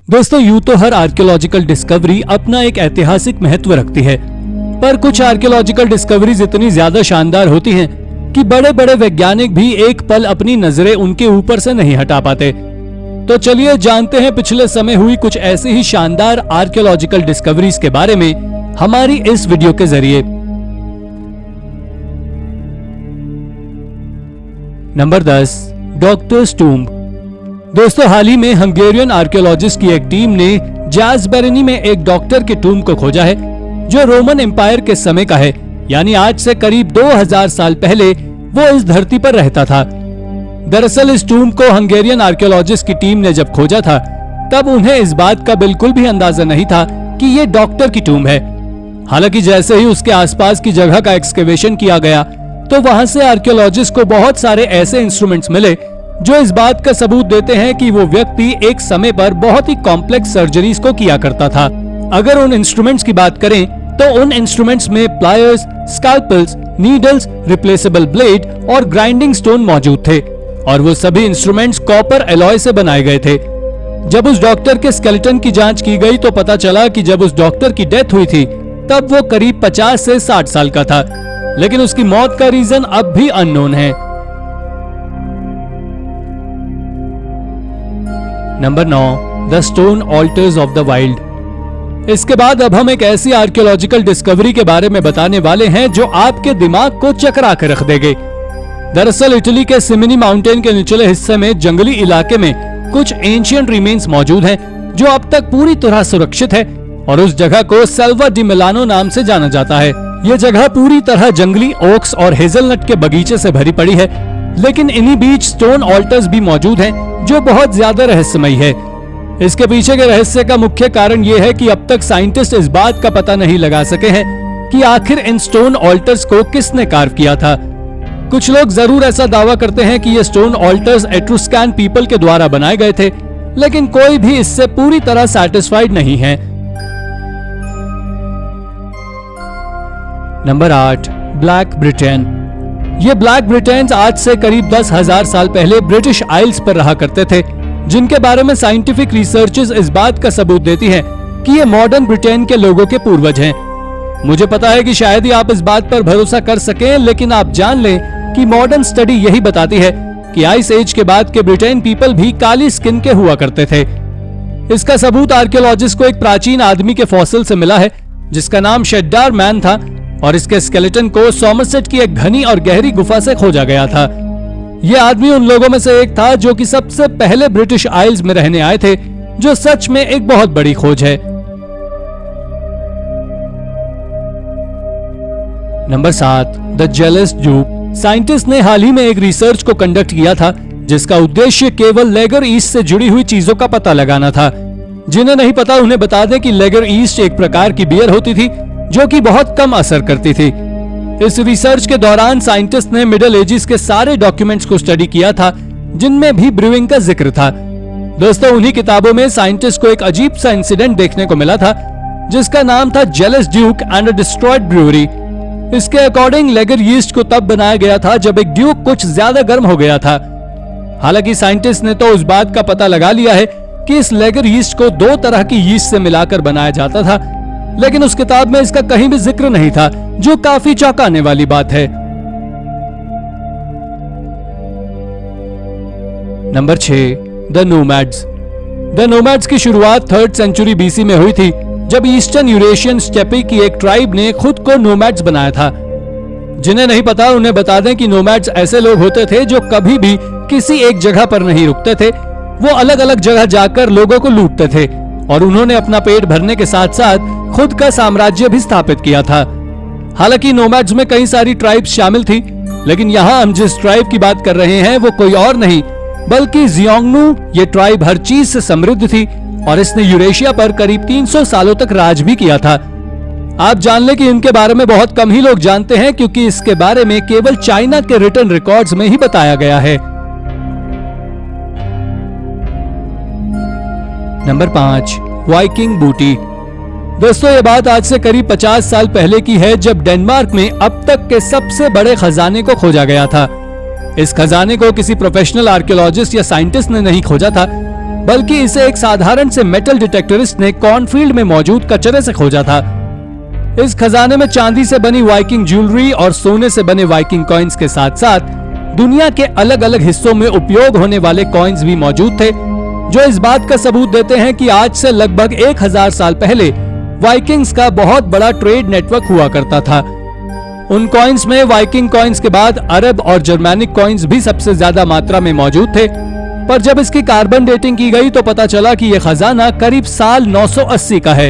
दोस्तों, यूं तो हर आर्कियोलॉजिकल डिस्कवरी अपना एक ऐतिहासिक महत्व रखती है, पर कुछ आर्कियोलॉजिकल डिस्कवरीज इतनी ज्यादा शानदार होती हैं कि बड़े बड़े वैज्ञानिक भी एक पल अपनी नजरें उनके ऊपर से नहीं हटा पाते। तो चलिए जानते हैं पिछले समय हुई कुछ ऐसी ही शानदार आर्कियोलॉजिकल डिस्कवरीज के बारे में हमारी इस वीडियो के जरिए। Number 10, doctors tomb. दोस्तों, हाल ही में हंगेरियन आर्कियोलॉजिस्ट की एक टीम ने जाज़बेरेनी में एक डॉक्टर के टूम्ब को खोजा है जो रोमन एम्पायर के समय का है, यानी आज से करीब 2000 साल पहले वो इस धरती पर रहता था। दरअसल इस टूम्ब को हंगेरियन आर्कियोलॉजिस्ट की टीम ने जब खोजा था तब उन्हें इस बात का बिल्कुल भी अंदाजा नहीं था कि ये डॉक्टर की टूम्ब है। हालांकि जैसे ही उसके आसपास की जगह का एक्सकेवेशन किया गया तो वहां से आर्कियोलॉजिस्ट को बहुत सारे ऐसे इंस्ट्रूमेंट्स मिले जो इस बात का सबूत देते हैं कि वो व्यक्ति एक समय पर बहुत ही कॉम्प्लेक्स सर्जरीज को किया करता था। अगर उन इंस्ट्रूमेंट्स की बात करें तो उन इंस्ट्रूमेंट्स में प्लायर्स, स्कैल्पेल्स, नीडल्स, रिप्लेसेबल ब्लेड और ग्राइंडिंग स्टोन मौजूद थे और वो सभी इंस्ट्रूमेंट्स कॉपर एलॉय से बनाए गए थे। जब उस डॉक्टर के स्केलेटन की जांच की गई तो पता चला कि जब उस डॉक्टर की डेथ हुई थी तब वो करीब 50 से 60 साल का था, लेकिन उसकी मौत का रीजन अब भी अननोन है। Number 9, the stone alters of the wild. इसके बाद अब हम एक ऐसी आर्कियोलॉजिकल डिस्कवरी के बारे में बताने वाले हैं जो आपके दिमाग को चकरा कर रख देंगे। दरअसल इटली के सिमिनी माउंटेन के निचले हिस्से में जंगली इलाके में कुछ एंशिएंट रिमेन्स मौजूद हैं जो अब तक पूरी तरह सुरक्षित है और उस जगह को सेल्वा डी मिलानो नाम से जाना जाता है। ये जगह पूरी तरह जंगली ओक्स और हेजलनट के बगीचे से भरी पड़ी है, लेकिन इन्हीं बीच स्टोन ऑल्टर्स भी मौजूद हैं जो बहुत ज्यादा रहस्यमयी है। इसके पीछे के रहस्य का मुख्य कारण ये है कि अब तक साइंटिस्ट इस बात का पता नहीं लगा सके हैं कि आखिर इन स्टोन ऑल्टर्स को किसने कार्व किया था। कुछ लोग जरूर ऐसा दावा करते हैं कि ये स्टोन ऑल्टर्स एट्रुस्कैन पीपल के द्वारा बनाए गए थे, लेकिन कोई भी इससे पूरी तरह सैटिस्फाइड नहीं है। Number 8, black Britain. ये ब्लैक ब्रिटेन्स आज से करीब 10,000 साल पहले ब्रिटिश आइल्स पर रहा करते थे, जिनके बारे में साइंटिफिक रिसर्चेस इस बात का सबूत देती हैं कि ये मॉडर्न ब्रिटेन के लोगों के पूर्वज हैं। मुझे पता है कि शायद ही आप इस बात पर भरोसा कर सकें, लेकिन आप जान लें कि मॉडर्न स्टडी यही बताती है कि आइस एज के बाद के ब्रिटेन पीपल भी काली स्किन के हुआ करते थे। इसका सबूत आर्कियोलॉजिस्ट को एक प्राचीन आदमी के फॉसिल से मिला है जिसका नाम शेड्डार मैन था और इसके स्केलेटन को सॉमरसेट की एक घनी और गहरी गुफा से खोजा गया था। यह आदमी उन लोगों में से एक था जो कि सबसे पहले ब्रिटिश आइल्स में रहने आए थे, जो सच में एक बहुत बड़ी खोज है। Number 7, the jealous Duke. Scientist ने हाल ही में एक रिसर्च को कंडक्ट किया था जिसका उद्देश्य केवल लेगर ईस्ट से जुड़ी हुई चीजों का पता लगाना था। जिन्हें नहीं पता उन्हें बता दें कि लेगर ईस्ट एक प्रकार की बियर होती थी जो कि बहुत कम असर करती थी। इस रिसर्च के दौरान साइंटिस्ट ने मिडिल एजेस के सारे डॉक्यूमेंट्स को स्टडी किया था जिनमें भी ब्रूइंग का जिक्र था। दोस्तों, उन्हीं किताबों में साइंटिस्ट को एक अजीब सा इंसिडेंट देखने को मिला था जिसका नाम था jealous Duke and a destroyed brewery. इसके अकॉर्डिंग लेगर यीस्ट को तब बनाया गया था जब एक ड्यूक कुछ ज्यादा गर्म हो गया था। हालांकि साइंटिस्ट ने तो उस बात का पता लगा लिया है कि इस लेगर यीस्ट को 2 तरह की यीस्ट से मिलाकर बनाया जाता था, लेकिन उस किताब में इसका कहीं भी जिक्र नहीं था, जो काफी चौंकाने वाली बात है। Number 6, the nomads. The nomads की शुरुआत 3rd सेंचुरी बीसी में हुई थी जब ईस्टर्न यूरेशियन स्टेपी की एक ट्राइब ने खुद को नोमैड्स बनाया था। जिन्हें नहीं पता उन्हें बता दें कि नोमैड्स ऐसे लोग होते थे जो कभी भी किसी एक जगह पर नहीं रुकते थे। वो अलग अलग जगह जाकर लोगों को लूटते थे और उन्होंने अपना पेट भरने के साथ साथ खुद का साम्राज्य भी स्थापित किया था। हालांकि नोमैड्स में कई सारी ट्राइब्स शामिल थी, लेकिन यहाँ हम जिस ट्राइब की बात कर रहे हैं वो कोई और नहीं बल्कि ज़ियोंगनू। ये ट्राइब हर चीज से समृद्ध थी और इसने यूरेशिया पर करीब 300 सालों तक राज भी किया था। आप जान लें कि इनके बारे में बहुत कम ही लोग जानते हैं क्योंकि इसके बारे में केवल चाइना के रिटन रिकॉर्ड्स में ही बताया गया है। नंबर 5, वाइकिंग बूटी। दोस्तों, ये बात आज से करीब 50 साल पहले की है जब डेनमार्क में अब तक के सबसे बड़े खजाने को खोजा गया था। इस खजाने को किसी प्रोफेशनल आर्कियोलॉजिस्ट या साइंटिस्ट ने नहीं खोजा था, बल्कि इसे एक साधारण से मेटल डिटेक्टरिस्ट ने कॉर्नफील्ड में मौजूद कचरे से खोजा था। इस खजाने में चांदी से बनी वाइकिंग ज्वेलरी और सोने से बने वाइकिंग कॉइन्स के साथ साथ दुनिया के अलग अलग हिस्सों में उपयोग होने वाले कॉइन्स भी मौजूद थे, जो इस बात का सबूत देते हैं कि आज से लगभग 1000 साल पहले वाइकिंग्स का बहुत बड़ा ट्रेड नेटवर्क हुआ करता था। उन कॉइन्स में वाइकिंग कॉइन्स के बाद अरब और जर्मैनिक कॉइन्स भी सबसे ज्यादा मात्रा में मौजूद थे, पर जब इसकी कार्बन डेटिंग की गई तो पता चला कि यह खजाना करीब साल 980 का है।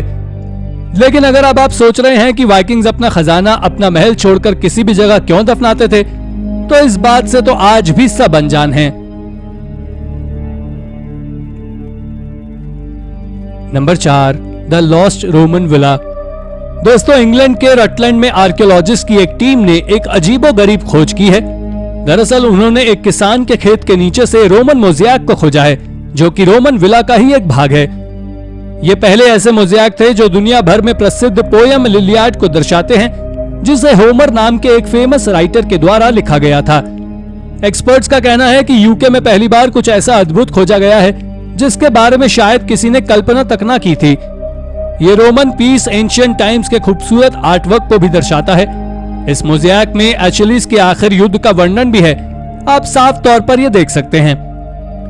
लेकिन अगर अब आप सोच रहे हैं कि वाइकिंग्स अपना खजाना अपना महल छोड़कर किसी भी जगह क्यों दफनाते थे, तो इस बात से तो आज भी सब अनजान हैं। Number 4, the lost Roman villa. दोस्तों, इंग्लैंड के रटलैंड में आर्कियोलॉजिस्ट की एक टीम ने एक अजीबोगरीब खोज की है। दरअसल उन्होंने एक किसान के खेत के नीचे से रोमन मोज़ेक को खोजा है, जो कि रोमन विला का ही एक भाग है। ये पहले ऐसे मोज़ेक थे जो दुनिया भर में प्रसिद्ध पोयम लिलियाड को दर्शाते हैं, जिसे होमर नाम के एक फेमस राइटर के द्वारा लिखा गया था। एक्सपर्ट्स का कहना है कि यूके में पहली बार कुछ ऐसा अद्भुत खोजा गया है जिसके बारे में शायद किसी ने कल्पना तक ना की थी। ये रोमन पीस एंशिएंट टाइम्स के खूबसूरत आर्टवर्क को भी दर्शाता है। इस मोज़ेक में एचलीस के आखिर युद्ध का वर्णन भी है, आप साफ तौर पर यह देख सकते हैं।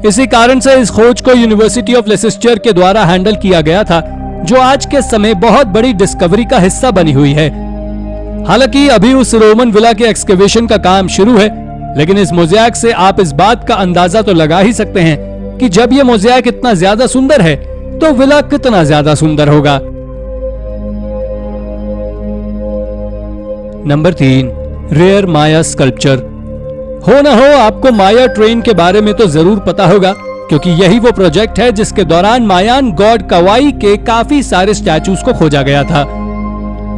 इसी कारण से इस खोज को यूनिवर्सिटी ऑफ लेसेस्टर के द्वारा हैंडल किया गया था, जो आज के समय बहुत बड़ी डिस्कवरी का हिस्सा बनी हुई है। हालांकि अभी उस रोमन विला के एक्सकेवेशन का काम शुरू है, लेकिन इस मोज़ेक से आप इस बात का अंदाजा तो लगा ही सकते हैं कि जब यह मोज़ेक इतना ज्यादा सुंदर है तो विला कितना ज्यादा सुंदर होगा। नंबर 3, रेयर माया स्कल्पचर। हो ना हो आपको माया ट्रेन के बारे में तो जरूर पता होगा, क्योंकि यही वो प्रोजेक्ट है जिसके दौरान मायान गॉड कवाई के काफी सारे स्टैचूज को खोजा गया था।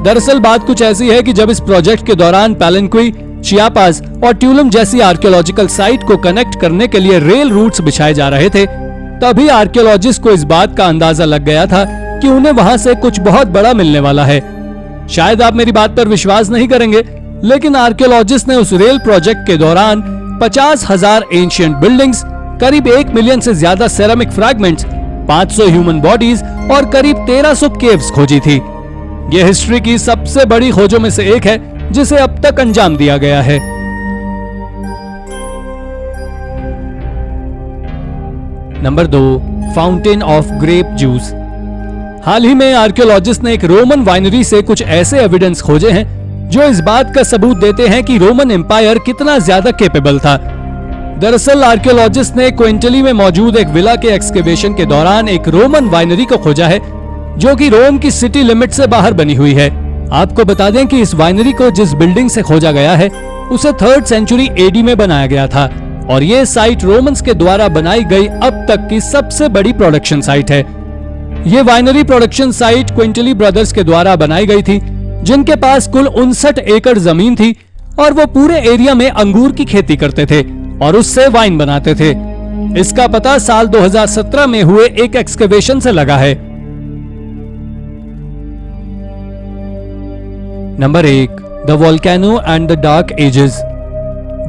दरअसल बात कुछ ऐसी है कि जब इस प्रोजेक्ट के दौरान पैलेंक्वी, चियापास और ट्यूलम जैसी आर्कियोलॉजिकल साइट को कनेक्ट करने के लिए रेल रूट्स बिछाए जा रहे थे, तभी आर्कियोलॉजिस्ट को इस बात का अंदाजा लग गया था कि उन्हें वहां से कुछ बहुत बड़ा मिलने वाला है। शायद आप मेरी बात पर विश्वास नहीं करेंगे, लेकिन आर्कियोलॉजिस्ट ने उस रेल प्रोजेक्ट के दौरान 50,000 एंशिएंट बिल्डिंग्स, करीब 1 मिलियन से ज्यादा सेरामिक फ्रैगमेंट्स, 500 ह्यूमन बॉडीज और करीब 1300 केव्स खोजी थी। यह हिस्ट्री की सबसे बड़ी खोजों में से एक है जिसे अब तक अंजाम दिया गया है। Number 2, fountain of grape juice. हाल ही में आर्कियोलॉजिस्ट ने एक रोमन वाइनरी से कुछ ऐसे एविडेंस खोजे हैं जो इस बात का सबूत देते हैं कि रोमन एम्पायर कितना ज्यादा कैपेबल था। दरअसल आर्कियोलॉजिस्ट ने क्विंटली में मौजूद एक विला के एक्सकेवेशन के दौरान एक रोमन वाइनरी को खोजा है, जो कि रोम की सिटी लिमिट से बाहर बनी हुई है। आपको बता दें कि इस वाइनरी को जिस बिल्डिंग से खोजा गया है उसे 3rd सेंचुरी एडी में बनाया गया था, और ये साइट रोमन्स के द्वारा बनाई गई अब तक की सबसे बड़ी प्रोडक्शन साइट है। ये वाइनरी प्रोडक्शन साइट क्विंटली ब्रदर्स के द्वारा बनाई गई थी, जिनके पास कुल 59 एकड़ जमीन थी और वो पूरे एरिया में अंगूर की खेती करते थे और उससे वाइन बनाते थे। इसका पता साल 2017 में हुए एक एक्सकेवेशन से लगा है। Number 1, the volcano and the dark ages.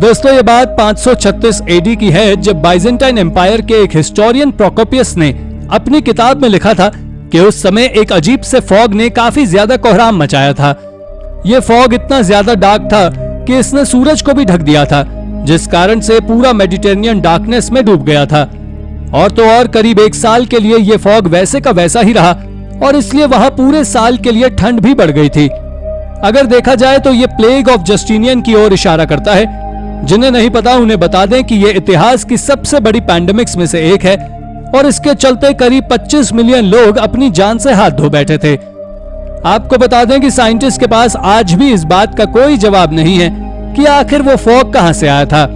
दोस्तों, ये बात 536 एडी की है, जब बाइजेंटाइन एम्पायर के एक हिस्टोरियन प्रोकोपियस ने अपनी किताब में लिखा था कि उस समय एक अजीब से फॉग ने काफी ज्यादा कोहराम मचाया था। यह फॉग इतना ज्यादा डार्क था कि इसने सूरज को भी ढक दिया था, जिस कारण से पूरा मेडिटेरेनियन डार्कनेस में डूब गया था। और तो और करीब 1 साल के लिए यह फॉग वैसे का वैसा ही रहा, और इसलिए वहां पूरे साल के लिए ठंड भी बढ़ गई थी। अगर देखा जाए तो यह प्लेग ऑफ जस्टिनियन की ओर इशारा करता है। जिन्हें नहीं पता उन्हें बता दें कि यह इतिहास की सबसे बड़ी पैंडेमिक्स में से एक है, और इसके चलते करीब 25 मिलियन लोग अपनी जान से हाथ धो बैठे थे। आपको बता दें कि साइंटिस्ट के पास आज भी इस बात का कोई जवाब नहीं है कि आखिर वो फॉग कहां से आया था।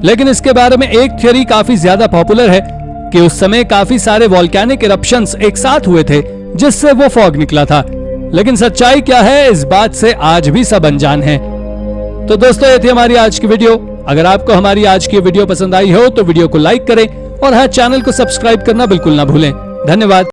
लेकिन इसके बारे में एक थ्योरी काफी ज्यादा पॉपुलर है कि उस समय काफी सारे वोल्केनिक इरप्शंस एक साथ हुए थे, जिससे वो फॉग निकला था। लेकिन सच्चाई क्या है, इस बात से आज भी सब अनजान हैं। तो दोस्तों, ये थी हमारी आज की वीडियो। अगर आपको हमारी आज की वीडियो पसंद आई हो तो वीडियो को लाइक करें और हाँ, चैनल को सब्सक्राइब करना बिल्कुल ना भूलें। धन्यवाद।